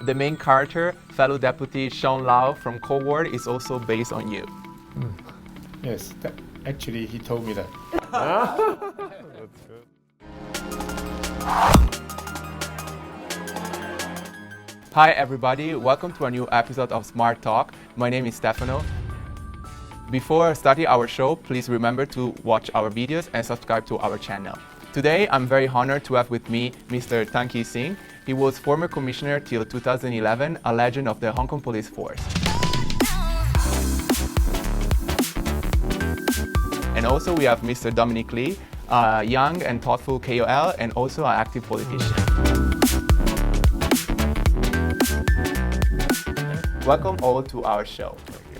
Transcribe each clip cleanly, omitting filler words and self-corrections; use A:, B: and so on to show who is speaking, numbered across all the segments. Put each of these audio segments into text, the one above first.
A: The main character, fellow deputy Sean Lau from Cold is also based on you.
B: Yes, actually he told me that.
C: That's good.
A: Hi everybody, welcome to a new episode of Smart Talk. My name is Stefano. Before starting our show, please remember to watch our videos and subscribe to our channel. Today, I'm very honored to have with me Mr. Tang King-shing. He was former commissioner till 2011, a legend of the Hong Kong police force. And also we have Mr. Dominic Lee, a young and thoughtful KOL and also an active politician. Welcome all to our show.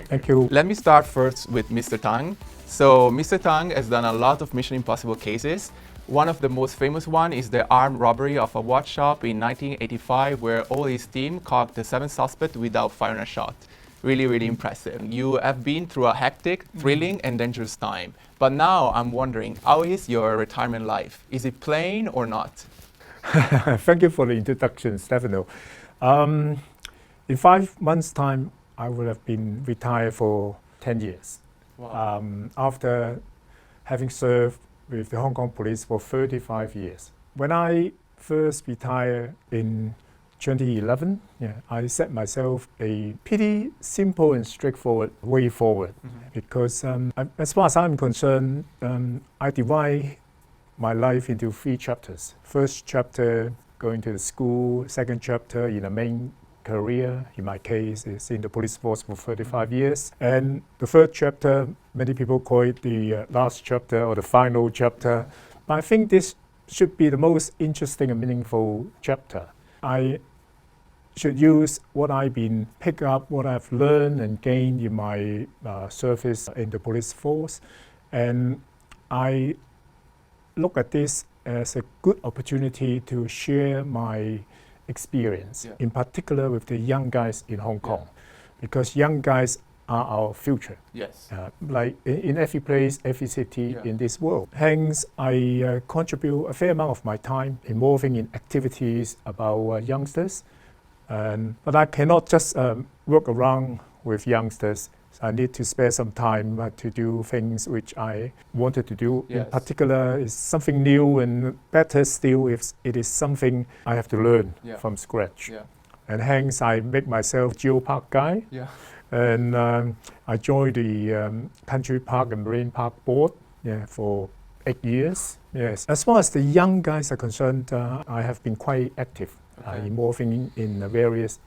B: Thank you.
A: Let me start first with Mr. Tang. So Mr. Tang has done a lot of Mission Impossible cases. One of the most famous one is the armed robbery of a watch shop in 1985 where all his team caught the 7 suspects without firing a shot. Really, really impressive. You have been through a hectic, thrilling and dangerous time. But now I'm wondering, how is your retirement life? Is it plain or not?
B: Thank you for the introduction, Stefano. In 5 months' time, I would have been retired for 10 years.
A: Wow.
B: After having served with the Hong Kong police for 35 years. When I first retired in 2011, I set myself a pretty simple and straightforward way forward. Because as far as I'm concerned, I divide my life into 3 chapters. First chapter, going to the school. Second chapter, in the main career, in my case, is in the police force for 35 years. And the third chapter, many people call it the last chapter or the final chapter. But I think this should be the most interesting and meaningful chapter. I should use what I've been picked up, what I've learned and gained in my service in the police force. And I look at this as a good opportunity to share my experience, in particular with the young guys in Hong Kong, because young guys are our future.
A: Yes.
B: Like in every place, every city in this world. Hence, I contribute a fair amount of my time involving in activities about youngsters. But I cannot just work around with youngsters. I need to spare some time to do things which I wanted to do.
A: Yes.
B: In particular, is something new, and better still if it is something I have to learn from scratch. And hence, I make myself geopark guy. And I joined the Country Park and Marine Park Board for 8 years. Yes. As far as the young guys are concerned, I have been quite active, involving in various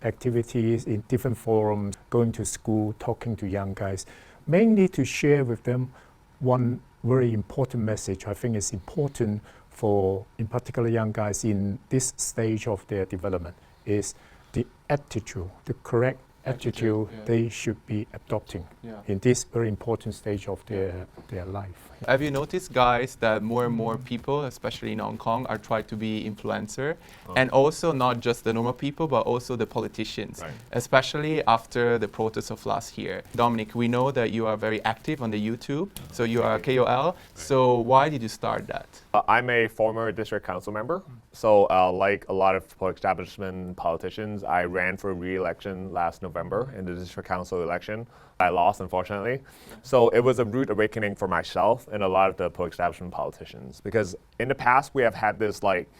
B: activities in different forums, going to school, talking to young guys, mainly to share with them one very important message I think is important for, in particular, young guys in this stage of their development, is the attitude, the correct attitude they should be adopting in this very important stage of their life.
A: Have you noticed, guys, that more and more people, especially in Hong Kong, are trying to be influencer, and also not just the normal people, but also the politicians, especially after the protests of last year. Dominic, we know that you are very active on the YouTube, so you are a KOL. So why did you start that?
C: I'm a former district council member. So like a lot of establishment politicians, I ran for re-election last November in the district council election. I lost, unfortunately. So it was a rude awakening for myself and a lot of the establishment politicians, because in the past we have had this like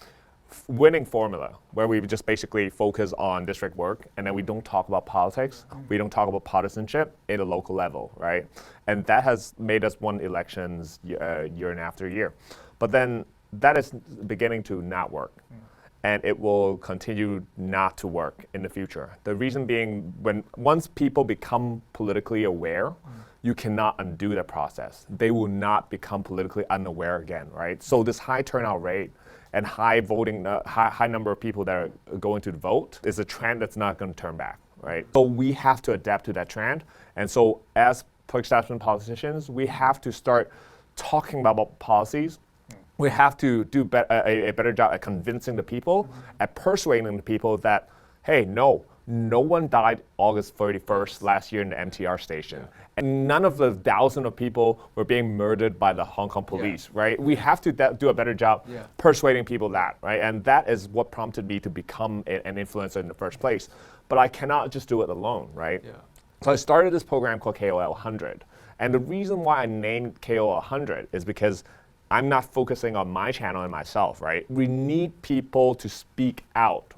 C: winning formula where we just basically focus on district work and then we don't talk about politics, we don't talk about partisanship at a local level, right? And that has made us win elections year and after year. But then that is beginning to not work. And it will continue not to work in the future. The reason being, once people become politically aware, you cannot undo the process. They will not become politically unaware again, right? So this high turnout rate and high voting, high number of people that are going to vote is a trend that's not going to turn back, right? So we have to adapt to that trend. And so as establishment politicians, we have to start talking about policies. We have to do a better job at convincing the people, at persuading the people that, hey, no, no one died August 31st last year in the MTR station. And none of the thousands of people were being murdered by the Hong Kong police, right? We have to do a better job persuading people that, right? And that is what prompted me to become an influencer in the first place. But I cannot just do it alone, right? So I started this program called KOL 100. And the reason why I named KOL 100 is because I'm not focusing on my channel and myself, right? We need people to speak out.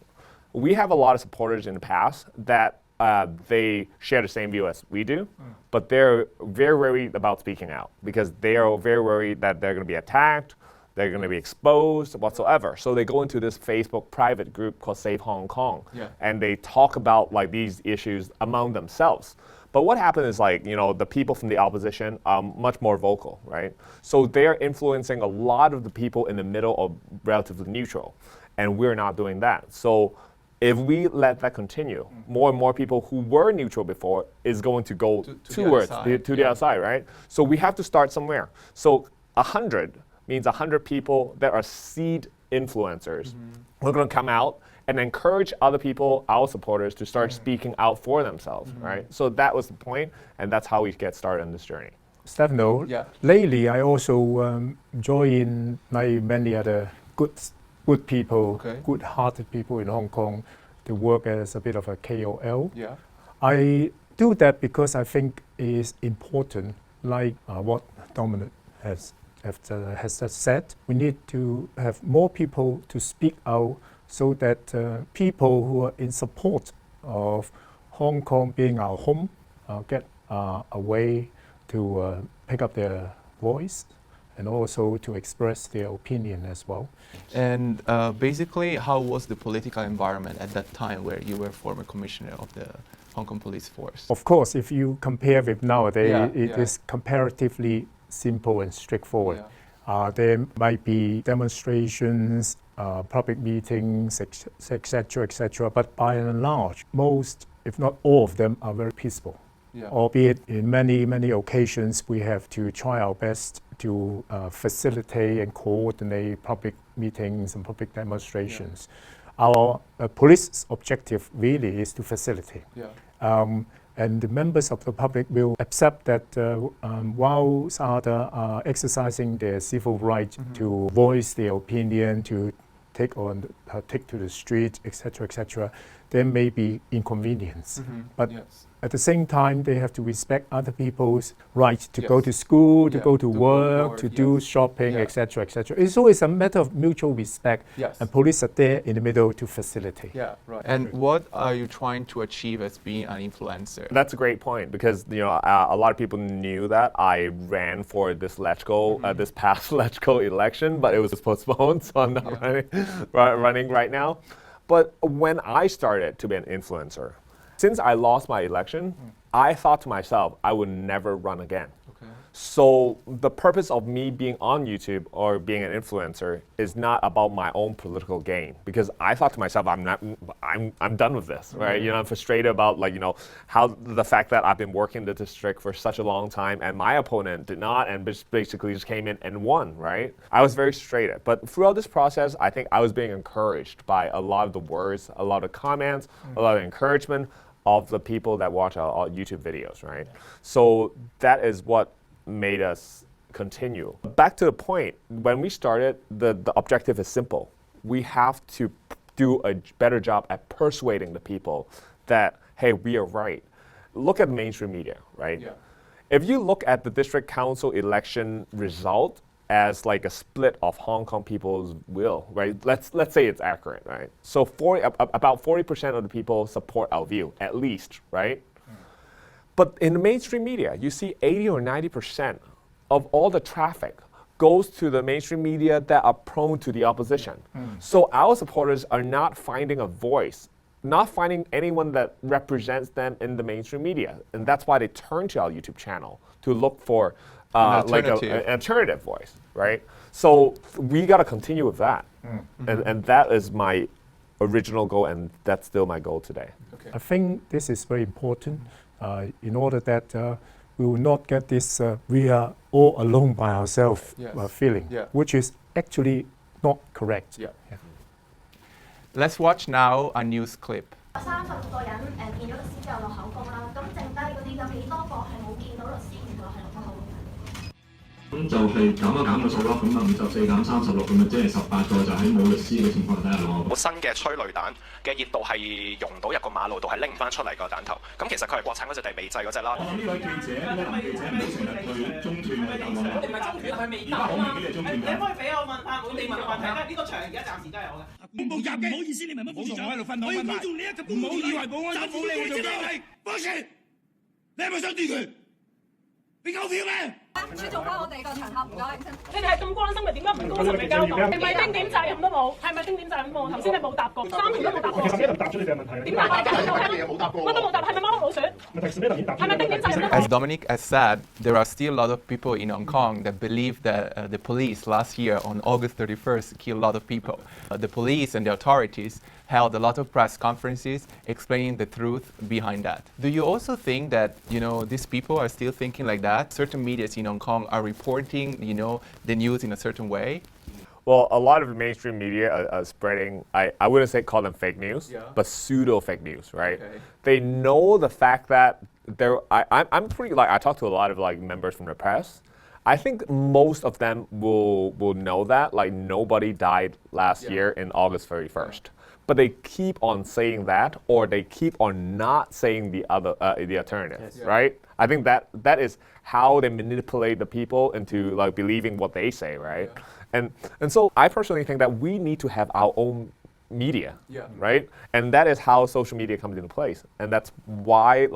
C: We have a lot of supporters in the past that they share the same view as we do, but they're very worried about speaking out because they are very worried that they're going to be attacked, they're going to be exposed whatsoever. So they go into this Facebook private group called Save Hong Kong, and they talk about like these issues among themselves. But what happened is like, you know, the people from the opposition are much more vocal, right? So they're influencing a lot of the people in the middle or relatively neutral, and we're not doing that. So if we let that continue, more and more people who were neutral before is going to go towards the other side, right? So we have to start somewhere. So 100 means 100 people that are seed influencers. We're going to come out and encourage other people, our supporters, to start speaking out for themselves, right? So that was the point, and that's how we get started on this journey.
B: Stefano, lately I also join like many other good people, good-hearted people in Hong Kong to work as a bit of a KOL. I do that because I think it is important, like what Dominic has just said. We need to have more people to speak out so that people who are in support of Hong Kong being our home get a way to pick up their voice and also to express their opinion as well.
A: And basically, how was the political environment at that time where you were former commissioner of the Hong Kong Police Force?
B: Of course, if you compare with nowadays, it is comparatively simple and straightforward. There might be demonstrations, public meetings, etc., etc. But by and large, most, if not all of them, are very peaceful. Albeit in many occasions, we have to try our best to facilitate and coordinate public meetings and public demonstrations. Our police objective really is to facilitate. And the members of the public will accept that while others are exercising their civil right to voice their opinion, to take to the street, etc., there may be inconvenience. But at the same time, they have to respect other people's right to go to school, to go to work, to do shopping, etc., etc. It's always a matter of mutual respect, and police are there in the middle to facilitate.
A: And what are you trying to achieve as being an influencer?
C: That's a great point because you know a lot of people knew that I ran for this this past LegCo election, but it was postponed, so I'm not running right now. But when I started to be an influencer, since I lost my election, I thought to myself, I would never run again. So the purpose of me being on YouTube or being an influencer is not about my own political gain, because I thought to myself, I'm done with this, right? You know, I'm frustrated about how the fact that I've been working in the district for such a long time and my opponent did not and basically just came in and won, right? I was very frustrated. But throughout this process, I think I was being encouraged by a lot of the words, a lot of comments, a lot of encouragement of the people that watch our YouTube videos, right? So that is what made us continue. Back to the point, when we started, the objective is simple. We have to do a better job at persuading the people that, hey, we are right. Look at mainstream media, right? If you look at the district council election result as like a split of Hong Kong people's will, right? Let's say it's accurate, right? So about 40% of the people support our view, at least, right? But in the mainstream media, you see 80 or 90% of all the traffic goes to the mainstream media that are prone to the opposition. So our supporters are not finding a voice, not finding anyone that represents them in the mainstream media. And that's why they turn to our YouTube channel to look for like an alternative voice, right? So we got to continue with that. And that is my original goal, and that's still my goal today.
B: I think this is very important. In order that we will not get this we are all alone by ourselves feeling, which is actually not correct.
A: Let's watch now a news clip.
D: 36個人見咗律師之後落口供啦，咁剩低嗰啲有幾多個係冇見到律師，原來係落咗口供？
E: 咁就係減一減個數咯，咁啊54減36，咁啊即係18個就喺冇律師嘅情況底下落。
F: 好新嘅催淚彈嘅熱度係溶到入個馬路度，係拎唔翻出嚟個彈頭。咁其實佢係國產嗰隻定美製嗰隻啦。
E: 呢位記者，呢位男記者唔好成日去中斷嘅答案。
G: 你唔係中斷，佢未答啊嘛。你可以俾我問啊，我哋問問題啦。呢個場而家暫時都係我嘅。恐怖襲擊，唔好意思，你咪乜副處長喺度分享。我要尊重你一級公務員。唔好以為保安執法你就交你，放肆！你係咪想奪權？你夠票咩？
H: 尊重翻我哋個場合，唔該。
G: 你哋係咁關心，咪點解唔公平嘅交代？係咪丁點責任都冇？係咪丁點責任都冇？頭先你冇答過，3條都冇答過。
E: 其實一答出你哋嘅問題。
G: 點答啊？乜都冇答，係咪貓老鼠？係咪丁點責任都冇？
A: As Dominic has said, there are still a lot of people in Hong Kong that believe that the police last year on August 31st killed a lot of people. The police and the authorities held a lot of press conferences explaining the truth behind that. Do you also think that, these people are still thinking like that? Certain media in Hong Kong are reporting, the news in a certain way?
C: Well, a lot of mainstream media are spreading, I wouldn't call them fake news, but pseudo fake news, right?
A: Okay.
C: They know the fact that I'm pretty, I talk to a lot of members from the press. I think most of them will know that, nobody died last year in August 31st. But they keep on saying that, or they keep on not saying the alternative, right? I think that is how they manipulate the people into believing what they say, right? And so I personally think that we need to have our own media, right? And that is how social media comes into place. And that's why,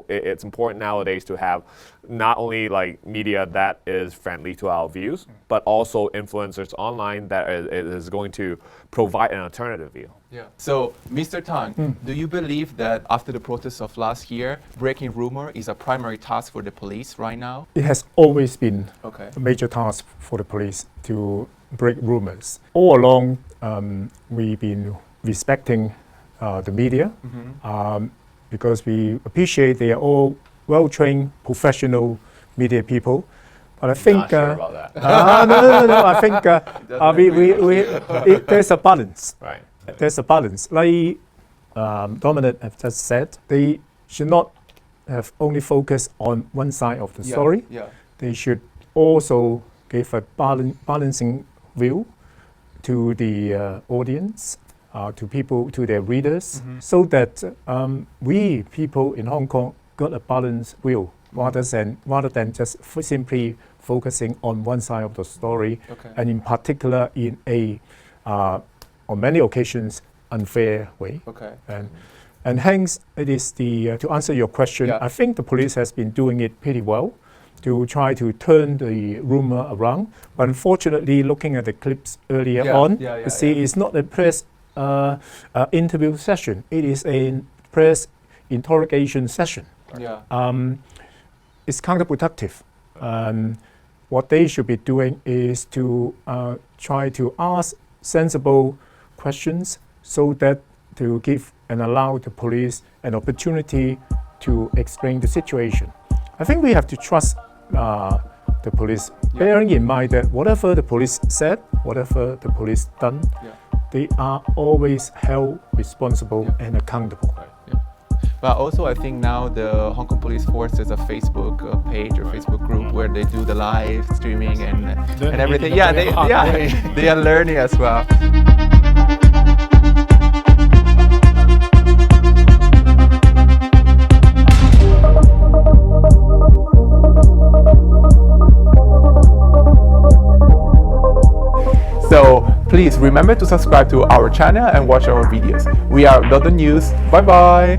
C: it's important nowadays to have not only media that is friendly to our views, but also influencers online that is going to provide an alternative view.
A: Yeah. So, Mr. Tang, do you believe that after the protests of last year, breaking rumor is a primary task for the police right now?
B: It has always been
A: Okay.
B: a major task for the police to break rumors. All along, we've been respecting the media because we appreciate they are all well-trained, professional media people. But I think
C: Not sure about that.
B: no. I think there's a balance.
C: Right.
B: There's a balance. Like Dominic have just said, they should not have only focused on one side of the story.
A: Yeah.
B: They should also give a balancing view to the audience, to people, to their readers, so that we people in Hong Kong got a balanced view rather than just simply focusing on one side of the story, and in particular in a on many occasions unfair way.
A: Okay.
B: And hence it is to answer your question, I think the police has been doing it pretty well to try to turn the rumor around. But unfortunately, looking at the clips earlier on, you see it's not a press interview session. It is a press interrogation session. It's counterproductive. What they should be doing is to try to ask sensible questions so that to give and allow the police an opportunity to explain the situation. I think we have to trust the police, bearing in mind that whatever the police said, whatever the police done, they are always held responsible and accountable.
A: But also, I think now the Hong Kong Police Force has a Facebook page or Facebook group where they do the live streaming and everything. Yeah, they are learning as well. So please remember to subscribe to our channel and watch our videos. We are DotDotNews. Bye bye.